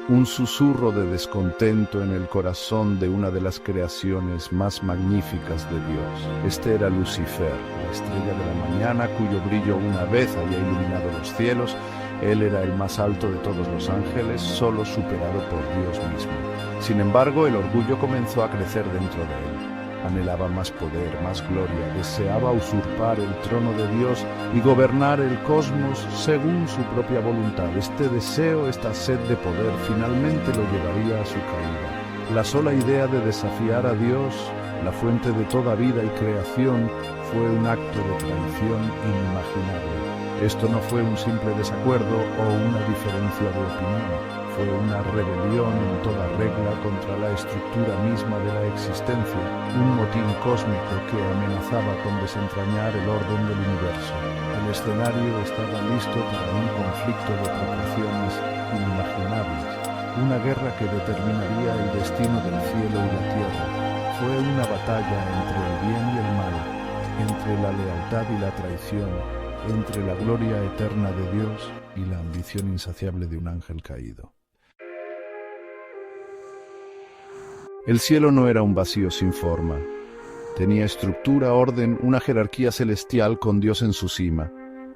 un susurro de descontento en el corazón de una de las creaciones más magníficas de Dios. Este era Lucifer, la estrella de la mañana, cuyo brillo una vez había iluminado los cielos. Él era el más alto de todos los ángeles, solo superado por Dios mismo. Sin embargo, el orgullo comenzó a crecer dentro de él. Anhelaba más poder, más gloria, deseaba usurpar el trono de Dios y gobernar el cosmos según su propia voluntad. Este deseo, esta sed de poder, finalmente lo llevaría a su caída. La sola idea de desafiar a Dios, la fuente de toda vida y creación, fue un acto de traición inimaginable. Esto no fue un simple desacuerdo o una diferencia de opinión, fue una rebelión en toda regla contra la estructura misma de la existencia, un motín cósmico que amenazaba con desentrañar el orden del universo. El escenario estaba listo para un conflicto de proporciones inimaginables, una guerra que determinaría el destino del cielo y la tierra. Fue una batalla entre el bien y el mal, entre la lealtad y la traición, entre la gloria eterna de Dios y la ambición insaciable de un ángel caído. El cielo no era un vacío sin forma. Tenía estructura, orden, una jerarquía celestial con Dios en su cima.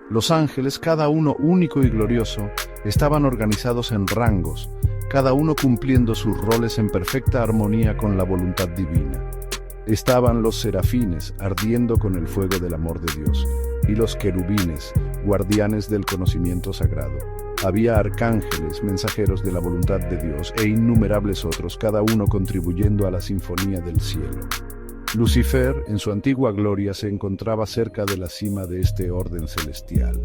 Los ángeles, cada uno único y glorioso, estaban organizados en rangos, cada uno cumpliendo sus roles en perfecta armonía con la voluntad divina. Estaban los serafines, ardiendo con el fuego del amor de Dios, y los querubines, guardianes del conocimiento sagrado. Había arcángeles, mensajeros de la voluntad de Dios, e innumerables otros, cada uno contribuyendo a la sinfonía del cielo. Lucifer, en su antigua gloria, se encontraba cerca de la cima de este orden celestial.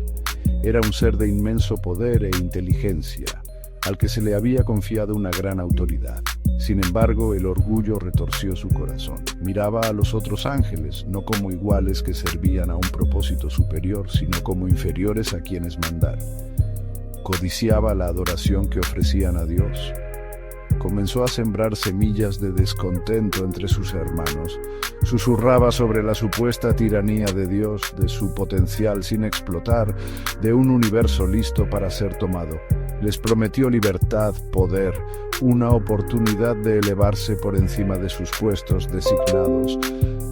Era un ser de inmenso poder e inteligencia, al que se le había confiado una gran autoridad. Sin embargo, el orgullo retorció su corazón. Miraba a los otros ángeles, no como iguales que servían a un propósito superior, sino como inferiores a quienes mandar. Codiciaba la adoración que ofrecían a Dios. Comenzó a sembrar semillas de descontento entre sus hermanos. Susurraba sobre la supuesta tiranía de Dios, de su potencial sin explotar, de un universo listo para ser tomado. Les prometió libertad, poder, una oportunidad de elevarse por encima de sus puestos designados.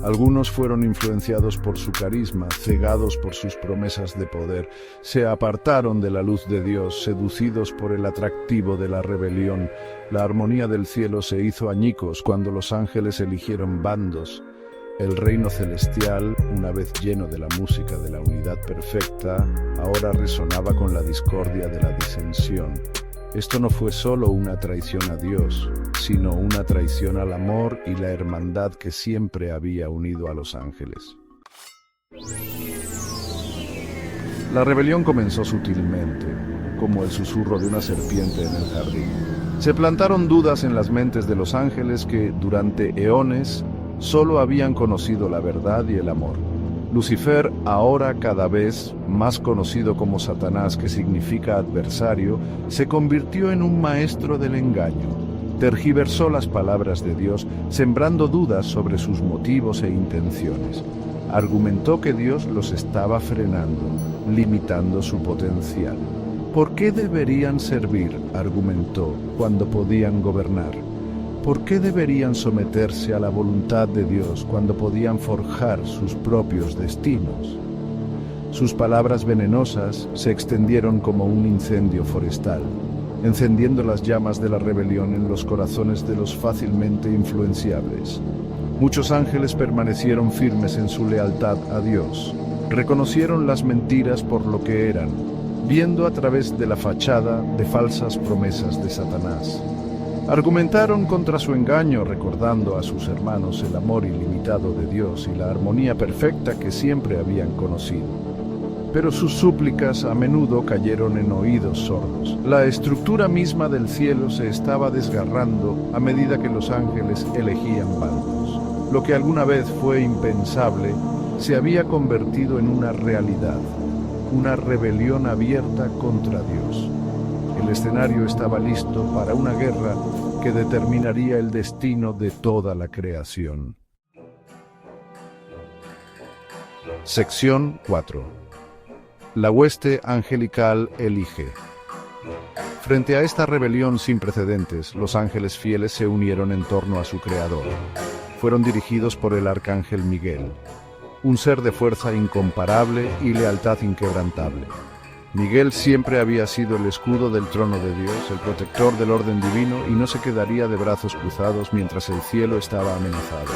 Algunos fueron influenciados por su carisma, cegados por sus promesas de poder. Se apartaron de la luz de Dios, seducidos por el atractivo de la rebelión. La armonía del cielo se hizo añicos cuando los ángeles eligieron bandos. El reino celestial, una vez lleno de la música de la unidad perfecta, ahora resonaba con la discordia de la disensión. Esto no fue solo una traición a Dios, sino una traición al amor y la hermandad que siempre había unido a los ángeles. La rebelión comenzó sutilmente, como el susurro de una serpiente en el jardín. Se plantaron dudas en las mentes de los ángeles que, durante eones, solo habían conocido la verdad y el amor. Lucifer, ahora cada vez más conocido como Satanás, que significa adversario, se convirtió en un maestro del engaño. Tergiversó las palabras de Dios, sembrando dudas sobre sus motivos e intenciones. Argumentó que Dios los estaba frenando, limitando su potencial. ¿Por qué deberían servir?, argumentó, cuando podían gobernar. ¿Por qué deberían someterse a la voluntad de Dios cuando podían forjar sus propios destinos? Sus palabras venenosas se extendieron como un incendio forestal, encendiendo las llamas de la rebelión en los corazones de los fácilmente influenciables. Muchos ángeles permanecieron firmes en su lealtad a Dios. Reconocieron las mentiras por lo que eran, viendo a través de la fachada de falsas promesas de Satanás. Argumentaron contra su engaño, recordando a sus hermanos el amor ilimitado de Dios y la armonía perfecta que siempre habían conocido. Pero sus súplicas a menudo cayeron en oídos sordos. La estructura misma del cielo se estaba desgarrando a medida que los ángeles elegían bandos. Lo que alguna vez fue impensable se había convertido en una realidad, una rebelión abierta contra Dios. El escenario estaba listo para una guerra que determinaría el destino de toda la creación. Sección 4. La hueste angelical elige. Frente a esta rebelión sin precedentes, los ángeles fieles se unieron en torno a su creador. Fueron dirigidos por el arcángel Miguel, un ser de fuerza incomparable y lealtad inquebrantable. Miguel siempre había sido el escudo del trono de Dios, el protector del orden divino, y no se quedaría de brazos cruzados mientras el cielo estaba amenazado.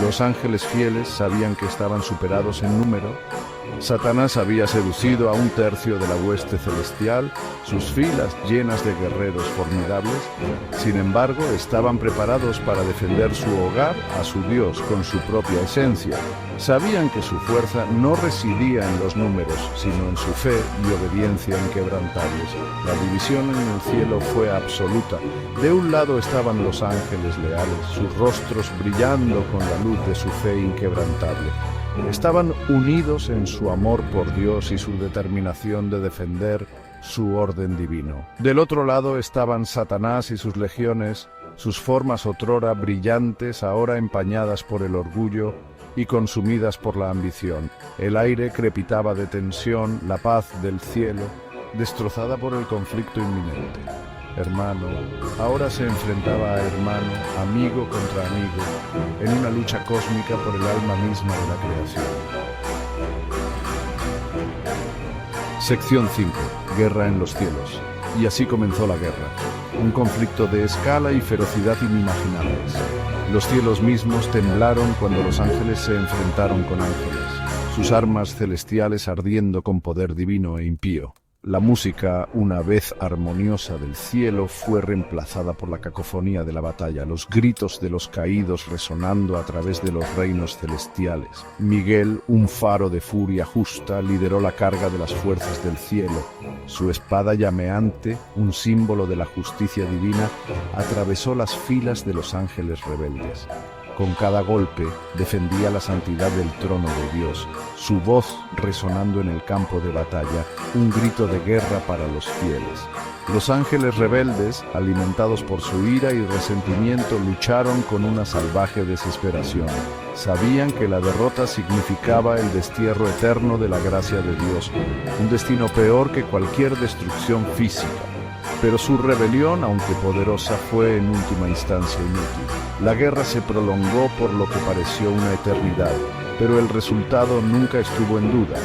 Los ángeles fieles sabían que estaban superados en número. Satanás había seducido a un tercio de la hueste celestial, sus filas llenas de guerreros formidables. Sin embargo, estaban preparados para defender su hogar a su Dios con su propia esencia. Sabían que su fuerza no residía en los números, sino en su fe y obediencia inquebrantables. La división en el cielo fue absoluta. De un lado estaban los ángeles leales, sus rostros brillando con la luz de su fe inquebrantable. Estaban unidos en su amor por Dios y su determinación de defender su orden divino. Del otro lado estaban Satanás y sus legiones, sus formas otrora brillantes, ahora empañadas por el orgullo y consumidas por la ambición. El aire crepitaba de tensión, la paz del cielo, destrozada por el conflicto inminente. Hermano, ahora se enfrentaba a hermano, amigo contra amigo, en una lucha cósmica por el alma misma de la creación. Sección 5. Guerra en los cielos. Y así comenzó la guerra. Un conflicto de escala y ferocidad inimaginables. Los cielos mismos temblaron cuando los ángeles se enfrentaron con ángeles, sus armas celestiales ardiendo con poder divino e impío. La música, una vez armoniosa del cielo, fue reemplazada por la cacofonía de la batalla, los gritos de los caídos resonando a través de los reinos celestiales. Miguel, un faro de furia justa, lideró la carga de las fuerzas del cielo. Su espada llameante, un símbolo de la justicia divina, atravesó las filas de los ángeles rebeldes. Con cada golpe defendía la santidad del trono de Dios, su voz resonando en el campo de batalla, un grito de guerra para los fieles. Los ángeles rebeldes, alimentados por su ira y resentimiento, lucharon con una salvaje desesperación. Sabían que la derrota significaba el destierro eterno de la gracia de Dios, un destino peor que cualquier destrucción física. Pero su rebelión, aunque poderosa, fue en última instancia inútil. La guerra se prolongó por lo que pareció una eternidad, pero el resultado nunca estuvo en duda.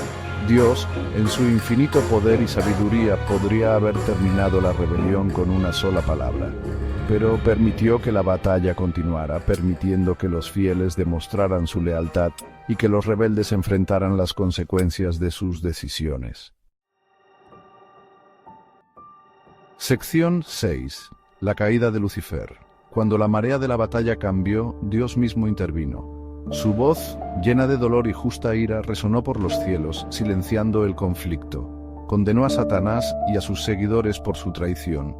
Dios, en su infinito poder y sabiduría, podría haber terminado la rebelión con una sola palabra, pero permitió que la batalla continuara, permitiendo que los fieles demostraran su lealtad y que los rebeldes enfrentaran las consecuencias de sus decisiones. Sección 6. La caída de Lucifer. Cuando la marea de la batalla cambió, Dios mismo intervino. Su voz, llena de dolor y justa ira, resonó por los cielos, silenciando el conflicto. Condenó a Satanás y a sus seguidores por su traición,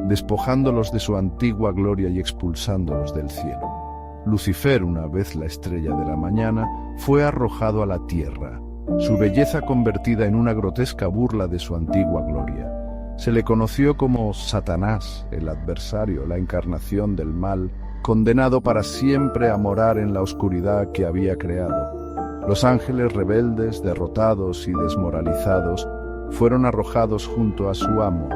despojándolos de su antigua gloria y expulsándolos del cielo. Lucifer, una vez la estrella de la mañana, fue arrojado a la tierra, su belleza convertida en una grotesca burla de su antigua gloria. Se le conoció como Satanás, el adversario, la encarnación del mal, condenado para siempre a morar en la oscuridad que había creado. Los ángeles rebeldes, derrotados y desmoralizados, fueron arrojados junto a su amo.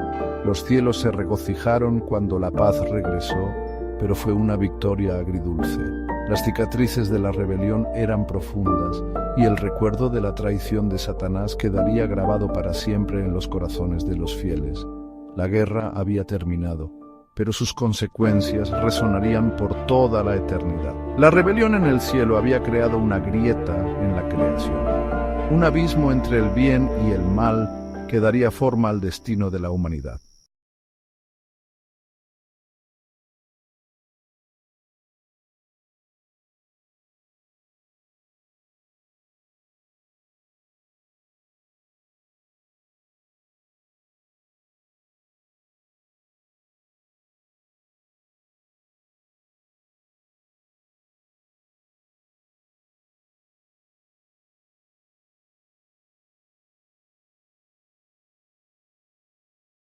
Los cielos se regocijaron cuando la paz regresó, pero fue una victoria agridulce. Las cicatrices de la rebelión eran profundas y el recuerdo de la traición de Satanás quedaría grabado para siempre en los corazones de los fieles. La guerra había terminado, pero sus consecuencias resonarían por toda la eternidad. La rebelión en el cielo había creado una grieta en la creación, un abismo entre el bien y el mal que daría forma al destino de la humanidad.